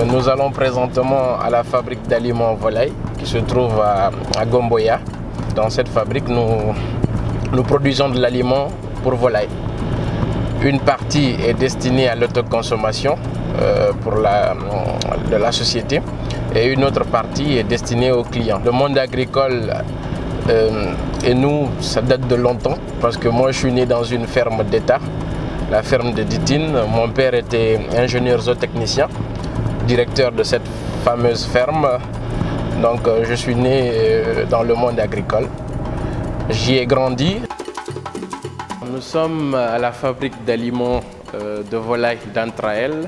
Nous allons présentement à la fabrique d'aliments volaille qui se trouve à Gomboya. Dans cette fabrique, nous produisons de l'aliment pour volaille. Une partie est destinée à l'autoconsommation de la société et une autre partie est destinée aux clients. Le monde agricole et nous, ça date de longtemps parce que moi je suis né dans une ferme d'État, la ferme de Ditine. Mon père était ingénieur zootechnicien, directeur de cette fameuse ferme. Donc je suis né dans le monde agricole. J'y ai grandi. Nous sommes à la fabrique d'aliments de volaille d'Antraël.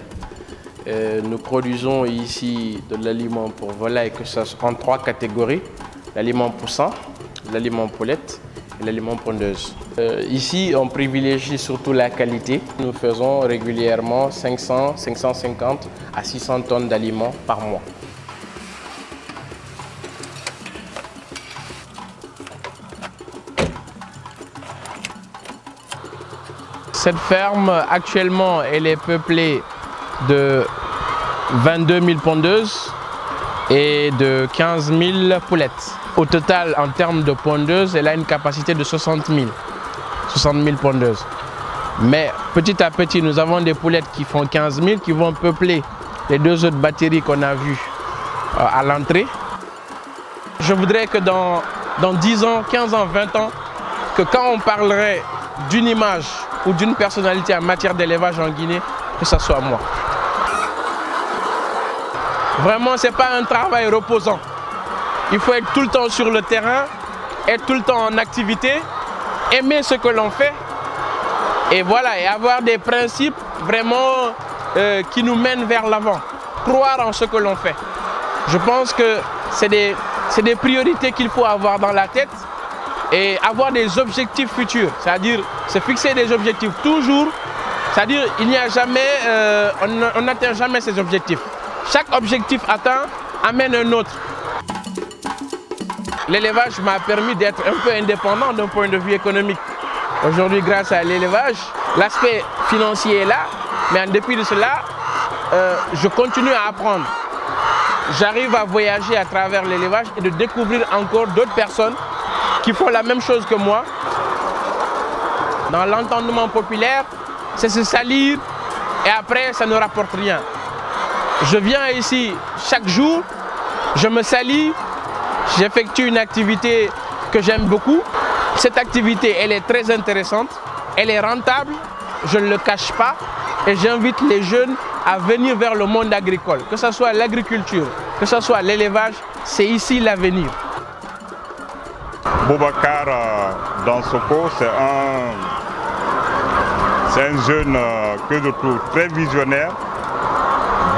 Nous produisons ici de l'aliment pour volaille en 3 catégories. L'aliment poussant, l'aliment poulette et l'aliment pondeuse. Ici, on privilégie surtout la qualité. Nous faisons régulièrement 500, 550 à 600 tonnes d'aliments par mois. Cette ferme, actuellement, elle est peuplée de 22 000 pondeuses et de 15 000 poulettes. Au total, en termes de pondeuses, elle a une capacité de 60 000 pondeuses. Mais petit à petit, nous avons des poulettes qui font 15 000, qui vont peupler les 2 autres batteries qu'on a vues à l'entrée. Je voudrais que dans 10 ans, 15 ans, 20 ans, que quand on parlerait d'une image ou d'une personnalité en matière d'élevage en Guinée, que ce soit moi. Vraiment, ce n'est pas un travail reposant. Il faut être tout le temps sur le terrain, être tout le temps en activité, aimer ce que l'on fait et voilà, et avoir des principes vraiment qui nous mènent vers l'avant. Croire en ce que l'on fait. Je pense que c'est des priorités qu'il faut avoir dans la tête et avoir des objectifs futurs, c'est-à-dire se fixer des objectifs toujours, c'est-à-dire il n'y a jamais, on n'atteint jamais ces objectifs. Chaque objectif atteint amène un autre. L'élevage m'a permis d'être un peu indépendant d'un point de vue économique. Aujourd'hui, grâce à l'élevage, l'aspect financier est là, mais en dépit de cela, je continue à apprendre. J'arrive à voyager à travers l'élevage et de découvrir encore d'autres personnes qui font la même chose que moi. Dans l'entendement populaire, c'est se salir et après, ça ne rapporte rien. Je viens ici chaque jour, je me salis, j'effectue une activité que j'aime beaucoup. Cette activité, elle est très intéressante, elle est rentable, je ne le cache pas. Et j'invite les jeunes à venir vers le monde agricole. Que ce soit l'agriculture, que ce soit l'élevage, c'est ici l'avenir. Boubacar Dansoko, c'est un jeune que je trouve très visionnaire,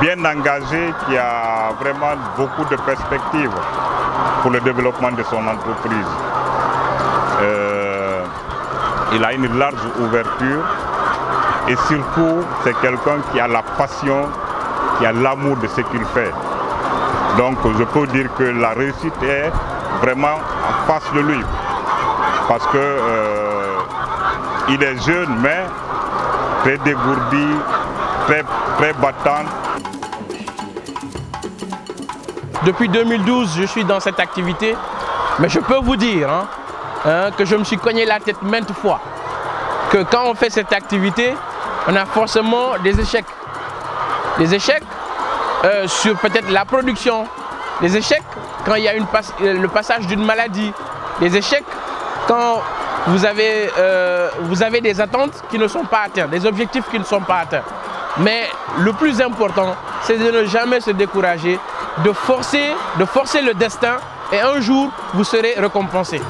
bien engagé, qui a vraiment beaucoup de perspectives pour le développement de son entreprise. Il a une large ouverture et surtout c'est quelqu'un qui a la passion, qui a l'amour de ce qu'il fait. Donc je peux dire que la réussite est vraiment en face de lui parce que il est jeune mais très dégourdi, très battant. Depuis 2012, je suis dans cette activité, mais je peux vous dire que je me suis cogné la tête maintes fois. Que quand on fait cette activité, on a forcément des échecs. Des échecs sur peut-être la production, des échecs quand il y a le passage d'une maladie, des échecs quand vous avez des attentes qui ne sont pas atteintes, des objectifs qui ne sont pas atteints. Mais le plus important, c'est de ne jamais se décourager, de forcer le destin et un jour, vous serez récompensé.